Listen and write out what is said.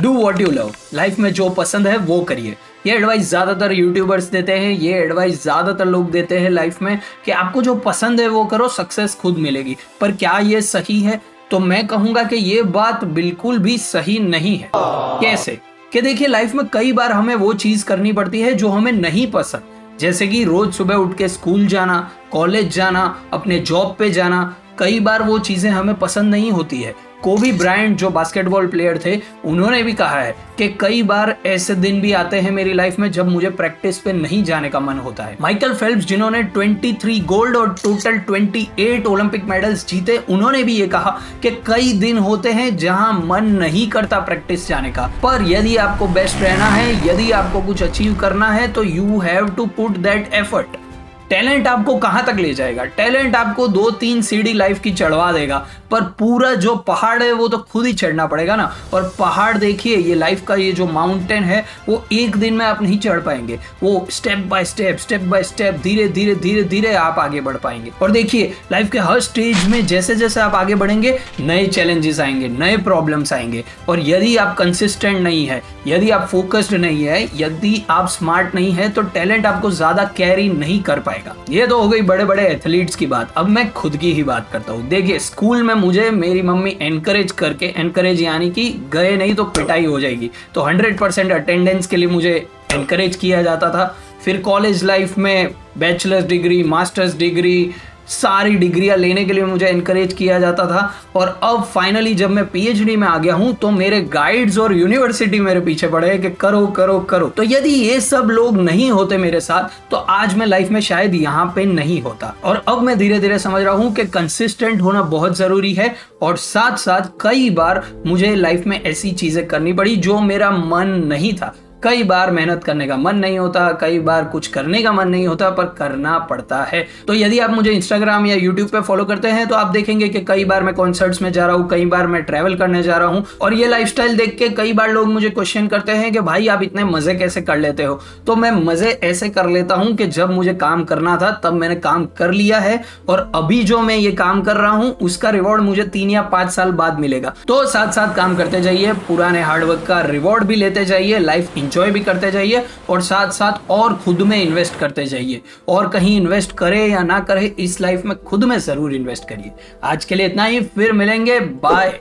Do what you love. Life में जो पसंद है वो करिए। ये एडवाइस ज़्यादातर यूट्यूबर्स देते हैं, ये एडवाइस ज़्यादातर लोग देते हैं लाइफ में कि आपको जो पसंद है वो करो, सक्सेस खुद मिलेगी। पर क्या ये सही है? तो मैं कहूँगा कि ये बात बिल्कुल भी सही नहीं है। कैसे? कि देखिए, लाइफ में कई बार हमें वो चीज़ करनी पड़ती है जो हमें नहीं पसंद। जैसे कि रोज सुबह उठ के स्कूल जाना, कॉलेज जाना, अपने जॉब पे जाना। कई बार वो चीज़ें हमें पसंद नहीं होती है। कोबी ब्रायंट जो बास्केटबॉल प्लेयर थे, उन्होंने भी कहा है कि कई बार ऐसे दिन भी आते हैं मेरी लाइफ में जब मुझे प्रैक्टिस पे नहीं जाने का मन होता है। माइकल फेल्प्स, जिन्होंने 23 गोल्ड और टोटल 28 ओलंपिक मेडल्स जीते, उन्होंने भी ये कहा कि कई दिन होते हैं जहां मन नहीं करता प्रैक्टिस जाने का। पर यदि आपको बेस्ट रहना है, यदि आपको कुछ अचीव करना है, तो you have to put that effort. Talent आपको कहां तक ले जाएगा? टैलेंट आपको 2-3 सीढ़ी लाइफ की चढ़वा देगा, पर पूरा जो पहाड़ है वो तो खुद ही चढ़ना पड़ेगा ना। और पहाड़ देखिए, ये लाइफ का ये जो माउंटेन है वो एक दिन में आप नहीं चढ़ पाएंगे। वो स्टेप बाय स्टेप धीरे धीरे धीरे धीरे आप आगे बढ़ पाएंगे। और देखिए, लाइफ के हर स्टेज में जैसे जैसे आप आगे बढ़ेंगे, नए चैलेंजेस आएंगे, नए प्रॉब्लम्स आएंगे। और यदि आप कंसिस्टेंट नहीं है, यदि आप फोकस्ड नहीं है, यदि आप स्मार्ट नहीं है, तो टैलेंट आपको ज्यादा कैरी नहीं कर पाएगा। ये तो हो गई बड़े बड़े एथलीट्स की बात। अब मैं खुद की ही बात करता हूँ। देखिए, स्कूल में मुझे मेरी मम्मी एनकरेज यानी कि गए नहीं तो पिटाई हो जाएगी, तो 100% अटेंडेंस के लिए मुझे एनकरेज किया जाता था। फिर कॉलेज लाइफ में बैचलर्स डिग्री, मास्टर्स डिग्री, सारी डिग्रियां लेने के लिए मुझे एनकरेज किया जाता था। और अब फाइनली जब मैं पीएचडी में आ गया हूं, तो मेरे गाइड्स और यूनिवर्सिटी मेरे पीछे पड़े हैं कि करो करो करो। तो यदि ये सब लोग नहीं होते मेरे साथ, तो आज मैं लाइफ में शायद यहाँ पे नहीं होता। और अब मैं धीरे धीरे समझ रहा हूँ कि कंसिस्टेंट होना बहुत जरूरी है। और साथ साथ कई बार मुझे लाइफ में ऐसी चीजें करनी पड़ी जो मेरा मन नहीं था। कई बार मेहनत करने का मन नहीं होता, कई बार कुछ करने का मन नहीं होता, पर करना पड़ता है। तो यदि आप मुझे इंस्टाग्राम या यूट्यूब पे फॉलो करते हैं, तो आप देखेंगे कि कई बार मैं कॉन्सर्ट्स में जा रहा हूँ, कई बार मैं ट्रैवल करने जा रहा हूँ। और ये लाइफस्टाइल देख के कई बार लोग मुझे क्वेश्चन करते हैं कि भाई आप इतने मजे कैसे कर लेते हो? तो मैं मजे ऐसे कर लेता हूँ कि जब मुझे काम करना था तब मैंने काम कर लिया है, और अभी जो मैं ये काम कर रहा हूँ उसका रिवॉर्ड मुझे 3 या 5 साल बाद मिलेगा। तो साथ साथ काम करते जाइए, पुराने हार्डवर्क का रिवॉर्ड भी लेते जाइए, लाइफ एंजॉय भी करते जाइए, और साथ साथ और खुद में इन्वेस्ट करते जाइए। और कहीं इन्वेस्ट करे या ना करे, इस लाइफ में खुद में जरूर इन्वेस्ट करिए। आज के लिए इतना ही, फिर मिलेंगे, बाय।